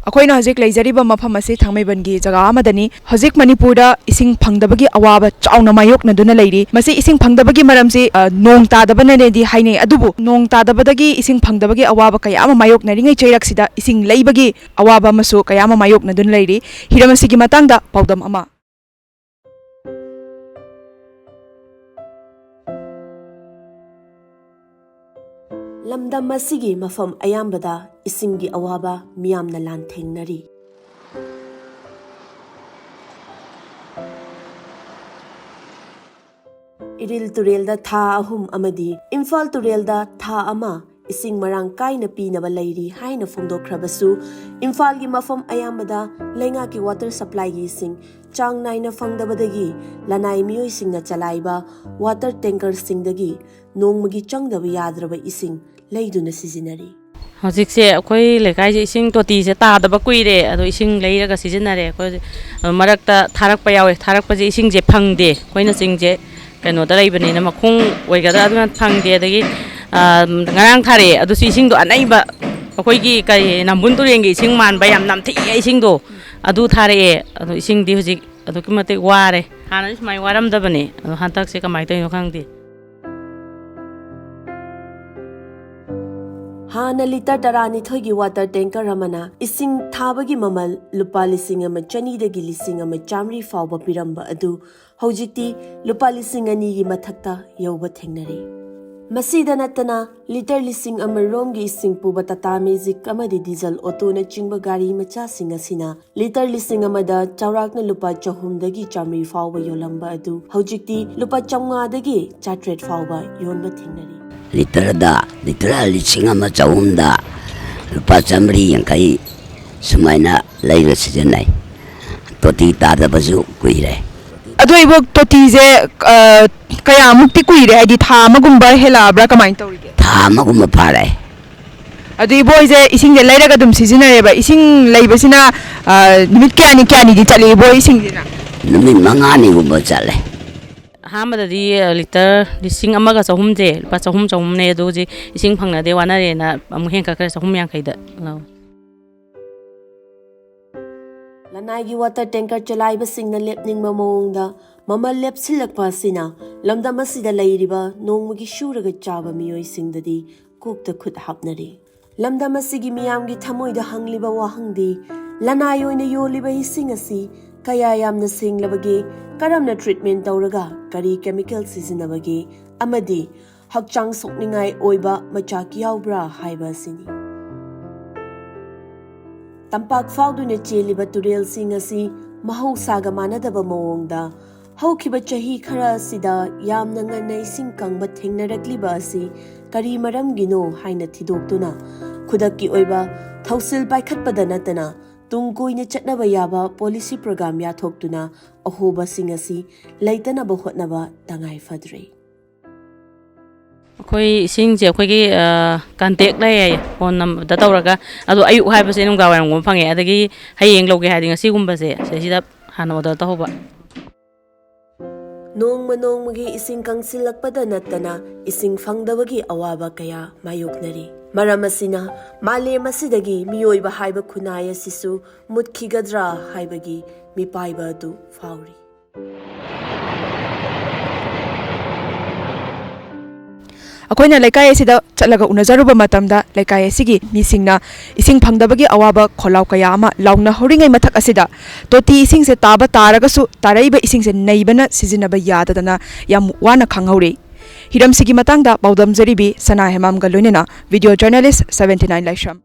ꯑꯩꯈꯣꯏꯅ ꯍꯧꯖꯤꯛ ꯂꯩꯖꯔꯤꯕ ꯃꯐꯝ ꯑꯁꯤ ꯊꯥꯡꯃꯩꯕꯟꯒꯤ ꯖꯒꯥ ꯑꯃꯗꯅꯤ ꯍꯧꯖꯤꯛ ꯃꯅꯤꯄꯨꯔꯗ ꯏꯁꯤꯡ ꯐꯪꯗꯕꯒꯤ ꯑꯋꯥꯕ ꯆꯥꯎꯅ ꯃꯥꯌꯣꯛꯅꯗꯨꯅ ꯂꯩꯔꯤ ꯃꯁꯤ ꯏꯁꯤꯡ ꯐꯪꯗꯕꯒꯤ ꯃꯔꯝꯁꯤ ꯅꯣꯡ ꯇꯥꯗꯕꯅꯅꯦꯗꯤ ꯍꯥꯏꯅꯩ ꯑꯗꯨꯕꯨ ꯅꯣꯡ ꯇꯥꯗꯕꯗꯒꯤ ꯏꯁꯤꯡ ꯐꯪꯗꯕꯒꯤ ꯑꯋꯥꯕ ꯀꯌꯥ ꯑꯃ ꯃꯥꯌꯣꯛꯅꯔꯤꯉꯩ ꯆꯩꯔꯛꯁꯤꯗ ꯏꯁꯤꯡ ꯂꯩꯕꯒꯤ ꯑꯋꯥꯕ ꯑꯃꯁꯨ ꯀꯌꯥ ꯑꯃ ꯃꯥꯌꯣꯛꯅꯗꯨꯅ ꯂꯩꯔꯤ ꯍꯤꯔꯝ ꯑꯁꯤꯒꯤ ꯃꯇꯥꯡꯗ ꯄꯥꯎꯗꯝ ꯑꯃ ꯂꯝꯗꯝ ꯑꯁꯤꯒꯤ ꯃꯐꯝ ꯑꯌꯥꯝꯕꯗ ꯏꯁꯤꯡꯒꯤ ꯑꯋꯥꯕ ꯃꯤꯌꯥꯝꯅ ꯂꯥꯟꯊꯦꯡꯅꯔꯤ ꯏꯔꯤꯜ ꯇꯨꯔꯦꯜꯗ ꯊꯥ 3 ꯑꯃꯗꯤ ꯏꯝꯐꯥꯜ ꯇꯨꯔꯦꯜꯗ ꯊꯥ 1 ꯏꯁꯤꯡ ꯃꯔꯥꯡ ꯀꯥꯏꯅ ꯄꯤꯅꯕ ꯂꯩꯔꯤ ꯍꯥꯏꯅ ꯐꯣꯡꯗꯣꯛꯈ꯭ꯔꯕꯁꯨ ꯏꯝꯐꯥꯜꯒꯤ ꯃꯐꯝ ꯑꯌꯥꯝꯕꯗ ꯂꯩꯉꯥꯛꯀꯤ ꯋꯥꯇꯔ ꯁꯄ꯭ꯂꯥꯏꯒꯤ ꯏꯁꯤꯡ ꯆꯥꯡ ꯅꯥꯏꯅ ꯐꯪꯗꯕꯗꯒꯤ ꯂꯅꯥꯏ ꯃꯤꯑꯣꯏꯁꯤꯡꯅ ꯆꯂꯥꯏꯕ ꯋꯥꯇꯔ ꯇꯦꯡꯀꯔꯁꯤꯡꯗꯒꯤ ꯅꯣꯡꯃꯒꯤ ꯆꯪꯗꯕ ꯌꯥꯗ꯭ꯔꯕ ꯏꯁꯤꯡ ꯂꯩꯗꯨꯅ ꯁꯤꯖꯤꯟꯅꯔꯤ ꯍꯧꯖꯤꯛꯁꯦ ꯑꯩꯈꯣꯏ ꯂꯩꯀꯥꯏꯁꯦ ꯏꯁꯤꯡ ꯇꯣꯇꯤꯁꯦ ꯇꯥꯗꯕ ꯀꯨꯏꯔꯦ ꯑꯗꯣ ꯏꯁꯤꯡ ꯂꯩꯔꯒ ꯁꯤꯖꯤꯟꯅꯔꯦ ꯑꯩꯈꯣꯏ ꯃꯔꯛꯇ ꯊꯥꯔꯛꯄ ꯌꯥꯎꯋꯦ ꯊꯥꯔꯛꯄꯁꯦ ꯏꯁꯤꯡꯁꯦ ꯐꯪꯗꯦ ꯑꯩꯈꯣꯏꯅ ꯆꯤꯡꯁꯦ ꯀꯩꯅꯣꯗ ꯂꯩꯕꯅꯤꯅ ꯃꯈꯣꯡ ꯑꯣꯏꯒꯗ꯭ꯔꯥ ꯑꯗꯨꯅ ꯐꯪꯗꯦ ꯑꯗꯒꯤ ꯉꯔꯥꯡ ꯊꯥꯔꯛꯑꯦ ꯑꯗꯨꯁꯨ ꯏꯁꯤꯡꯗꯣ ꯑꯅꯩꯕ ꯑꯩꯈꯣꯏꯒꯤ ꯀꯔꯤ ꯅꯝꯕꯨꯜ ꯇꯨꯔꯦꯟꯒꯤ ꯏꯁꯤꯡ ꯃꯥꯟꯕ ꯌꯥꯝ ꯅꯝꯊꯤꯑꯦ ꯏꯁꯤꯡꯗꯣ ꯑꯗꯨ ꯊꯥꯔꯛꯑꯦ ꯑꯗꯣ ꯏꯁꯤꯡꯗꯤ ꯍꯧꯖꯤꯛ ꯑꯗꯨꯛꯀꯤ ꯃꯇꯤꯛ ꯋꯥꯔꯦ ꯍꯥꯟꯅꯗꯤ ꯁꯨꯃꯥꯏꯅ ꯋꯥꯔꯝꯗꯕꯅꯦ ꯑꯗꯣ ꯍꯟꯗꯛꯁꯦ ꯀꯃꯥꯏꯅ ꯇꯧꯔꯤꯅꯣ ꯈꯪꯗꯦ ꯍꯥꯟꯅ ꯂꯤꯇꯔ 12ꯒꯤ ꯋꯥꯇꯔ ꯇꯦꯡꯀꯔ ꯑꯃꯅ ꯏꯁꯤꯡ ꯊꯥꯕꯒꯤ ꯃꯃꯜ ꯂꯨꯄꯥ 1,100 ꯗꯒꯤ 1,100 ꯐꯥꯎꯕ ꯄꯤꯔꯝꯕ ꯑꯗꯨ ꯍꯧꯖꯤꯛꯇꯤ ꯂꯨꯄꯥ 2,000ꯒꯤ ꯃꯊꯛꯇ ꯌꯧꯕ ꯊꯦꯡꯅꯔꯤ ꯃꯁꯤꯗ ꯅꯠꯇꯅ ꯂꯤꯇꯔ 1,000 ꯔꯣꯝꯒꯤ ꯏꯁꯤꯡ ꯄꯨꯕ ꯇꯥꯇꯥ ꯃꯦꯖꯤꯛ ꯑꯃꯗꯤ ꯗꯤꯖꯜ ꯑꯣꯇꯣꯅ ꯆꯤꯡꯕ ꯒꯥꯔꯤ ꯃꯆꯥꯁꯤꯡ ꯑꯁꯤꯅ ꯂꯤꯇꯔ 1,000ꯗ ꯆꯥꯎꯔꯥꯛꯅ ꯂꯨꯄꯥ 100 ꯗꯒꯤ 100 ꯐꯥꯎꯕ ꯌꯣꯜꯂꯝꯕ ꯑꯗꯨ ꯍꯧꯖꯤꯛꯇꯤ ꯂꯨꯄꯥ 100 ꯗꯒꯤ 300 ꯐꯥꯎꯕ ꯌꯣꯟꯕ ꯊꯦꯡꯅꯔꯤ ꯂꯤꯇꯔ 1,200ꯗ ꯂꯨꯄꯥ 150 ꯁꯨꯃꯥꯏꯅ ꯂꯩꯔ ꯁꯤꯖꯤꯟꯅꯩ ꯇꯣꯇꯤ ꯇꯥꯗꯕꯁꯨ ꯀꯨꯏꯔꯦ ꯑꯗꯣ ꯏꯕꯣ ꯇꯣꯇꯤꯁꯦ ꯀꯌꯥꯃꯨꯛꯇꯤ ꯀꯨꯏꯔꯦ ꯍꯥꯏꯗꯤ ꯊꯥ ꯑꯃꯒꯨꯝꯕ ꯍꯦꯜꯂꯛꯑꯕ꯭ꯔꯥ ꯀꯃꯥꯏꯅ ꯇꯧꯔꯤꯒꯦ ꯊꯥ ꯑꯃꯒꯨꯝꯕ ꯐꯥꯔꯦ ꯑꯗꯨ ꯏꯕꯣꯏꯁꯦ ꯏꯁꯤꯡꯁꯦ ꯂꯩꯔꯒ ꯑꯗꯨꯝ ꯁꯤꯖꯤꯟꯅꯔꯦꯕ ꯏꯁꯤꯡ ꯂꯩꯕꯁꯤꯅ ꯅꯨꯃꯤꯠ ꯀꯌꯥꯅꯤꯗꯤ ꯆꯠꯂꯤ ꯏꯕꯣꯏ ꯏꯁꯤꯡꯁꯤꯅ ꯅꯨꯃꯤꯠ 5ꯒꯨꯝꯕ ꯆꯠꯂꯦ ꯑꯍꯥꯟꯕꯗꯗꯤ ꯂꯤꯇꯔ 1,100ꯁꯦ ꯂꯨꯄꯥ 100ꯅꯦ ꯑꯗꯣ ꯍꯧꯖꯤꯛ ꯏꯁꯤꯡ ꯐꯪꯅꯗꯦ ꯋꯥꯅꯔꯦꯅ ꯑꯃꯨꯛ ꯍꯦꯟꯀꯠꯈ꯭ꯔꯦ 150ꯗ ꯂꯧꯋꯦ ꯂꯅꯥꯏꯒꯤ ꯋꯥꯇꯔ ꯇꯦꯡꯀꯔ ꯆꯂꯥꯏꯕꯁꯤꯡꯅ ꯂꯦꯞꯅꯤꯡꯕ ꯃꯑꯣꯡꯗ ꯃꯃꯜ ꯂꯦꯞꯁꯤꯜꯂꯛꯄ ꯑꯁꯤꯅ ꯂꯝꯗꯝ ꯑꯁꯤꯗ ꯂꯩꯔꯤꯕ ꯅꯣꯡꯃꯒꯤ ꯁꯨꯔꯒ ꯆꯥꯕ ꯃꯤꯑꯣꯏꯁꯤꯡꯗꯗꯤ ꯀꯣꯛꯇ ꯈꯨꯠ ꯍꯥꯞꯅꯔꯤ ꯂꯝꯗꯝ ꯑꯁꯤꯒꯤ ꯃꯤꯌꯥꯝꯒꯤ ꯊꯃꯣꯏꯗ ꯍꯪꯂꯤꯕ ꯋꯥꯍꯪꯗꯤ ꯂꯅꯥꯏ ꯑꯣꯏꯅ ꯌꯣꯜꯂꯤꯕ ꯏꯁꯤꯡ ꯑꯁꯤ ꯀꯌꯥ ꯌꯥꯝꯅ ꯁꯦꯡꯂꯕꯒꯦ ꯀꯔꯝꯅ ꯇ꯭ꯔꯤꯠꯃꯦꯟ ꯇꯧꯔꯒ ꯀꯔꯤ ꯀꯦꯃꯤꯀꯦꯜ ꯁꯤꯖꯤꯟꯅꯕꯒꯦ ꯑꯃꯗꯤ ꯍꯛꯆꯥꯡ ꯁꯣꯛꯅꯤꯡꯉꯥꯏ ꯑꯣꯏꯕ ꯃꯆꯥꯛ ꯌꯥꯎꯕ꯭ꯔꯥ ꯍꯥꯏꯕ ꯑꯁꯤꯅꯤ ꯇꯝꯄꯥꯛ ꯐꯥꯎꯗꯨꯅ ꯆꯦꯜꯂꯤꯕ ꯇꯨꯔꯦꯜꯁꯤꯡ ꯑꯁꯤ ꯃꯍꯧꯁꯥꯒ ꯃꯥꯟꯅꯗꯕ ꯃꯑꯣꯡꯗ ꯍꯧꯈꯤꯕ ꯆꯍꯤ ꯈꯔ ꯑꯁꯤꯗ ꯌꯥꯝꯅ ꯉꯟꯅ ꯏꯁꯤꯡ ꯀꯪꯕ ꯊꯦꯡꯅꯔꯛꯂꯤꯕ ꯑꯁꯤ ꯀꯔꯤ ꯃꯔꯝꯒꯤꯅꯣ ꯍꯥꯏꯅ ꯊꯤꯗꯣꯛꯇꯨꯅ ꯈꯨꯗꯛꯀꯤ ꯑꯣꯏꯕ ꯊꯧꯁꯤꯜ ꯄꯥꯏꯈꯠꯄꯗ ꯅꯠꯇꯅ ꯇꯨꯡ ꯀꯣꯏꯅ ꯆꯠꯅꯕ ꯌꯥꯕ ꯄꯣꯂꯤꯁꯤ ꯄ꯭ꯔꯣꯒ꯭ꯔꯥꯝ ꯌꯥꯊꯣꯛꯇꯨꯅ ꯑꯍꯣꯕꯁꯤꯡ ꯑꯁꯤ ꯂꯩꯇꯅꯕ ꯍꯣꯠꯅꯕ ꯇꯉꯥꯏ ꯐꯗ꯭ꯔꯦ ꯑꯩꯈꯣꯏ ꯏꯁꯤꯡꯁꯦ ꯑꯩꯈꯣꯏꯒꯤ ꯀꯟꯇꯦꯛ ꯂꯩꯌꯦ ꯐꯣꯟ ꯅꯝꯕꯔꯗ ꯇꯧꯔꯒ ꯑꯗꯣ ꯑꯌꯨꯛ ꯍꯥꯏꯕꯁꯦ ꯅꯨꯡꯗꯥꯡꯋꯥꯏꯔꯝꯒꯨꯝꯕ ꯐꯪꯉꯦ ꯑꯗꯒꯤ ꯍꯌꯦꯡ ꯂꯧꯒꯦ ꯍꯥꯏꯔꯗꯤ ꯉꯁꯤꯒꯨꯝꯕꯁꯦ ꯁꯤꯗ ꯍꯥꯟꯅ ꯑꯣꯔꯗꯔ ꯇꯧꯍꯧꯕ ꯅꯣꯡꯃ ꯅꯣꯡꯃꯒꯤ ꯏꯁꯤꯡ ꯀꯪꯁꯤꯜꯂꯛꯄꯗ ꯅꯠꯇꯅ ꯏꯁꯤꯡ ꯐꯪꯗꯕꯒꯤ ꯑꯋꯥꯕ ꯀꯌꯥ ꯃꯥꯌꯣꯛꯅꯔꯤ ꯃꯔꯝ ꯑꯁꯤꯅ ꯃꯥꯂꯦꯝ ꯑꯁꯤꯗꯒꯤ ꯃꯤꯑꯣꯏꯕ ꯍꯥꯏꯕ ꯈꯨꯟꯅꯥꯏ ꯑꯁꯤꯁꯨ ꯃꯨꯠꯈꯤꯒꯗ꯭ꯔꯥ ꯍꯥꯏꯕꯒꯤ ꯃꯤꯄꯥꯏꯕ ꯑꯗꯨ ꯐꯥꯎꯔꯤ ꯑꯩꯈꯣꯏꯅ ꯂꯩꯀꯥꯏ ꯑꯁꯤꯗ ꯆꯠꯂꯒ ꯎꯅꯖꯔꯨꯕ ꯃꯇꯝꯗ ꯂꯩꯀꯥꯏ ꯑꯁꯤꯒꯤ ꯃꯤꯁꯤꯡꯅ ꯏꯁꯤꯡ ꯐꯪꯗꯕꯒꯤ ꯑꯋꯥꯕ ꯈꯣꯜꯂꯥꯎ ꯀꯌꯥ ꯑꯃ ꯂꯥꯎꯅꯍꯧꯔꯤꯉꯩ ꯃꯊꯛ ꯑꯁꯤꯗ ꯇꯣꯇꯤ ꯏꯁꯤꯡꯁꯦ ꯇꯥꯕ ꯇꯥꯔꯒꯁꯨ ꯇꯥꯔꯛꯏꯕ ꯏꯁꯤꯡꯁꯦ ꯅꯩꯕꯅ ꯁꯤꯖꯤꯟꯅꯕ ꯌꯥꯗꯗꯅ ꯌꯥꯝ ꯋꯥꯅ ꯈꯪꯍꯧꯔꯤ ꯍꯤꯔꯝꯁꯤꯒꯤ ꯃꯇꯥꯡꯗ ꯄꯥꯎꯗꯝꯖꯔꯤꯕꯤ ꯁꯅꯥ ꯍꯦꯃꯥꯝꯒ ꯂꯣꯏꯅꯅ ꯚꯤꯗꯤꯑꯣ ꯖꯔꯅꯦꯂꯤꯁꯠ 79 ꯂꯥꯏꯁ꯭ꯔꯝ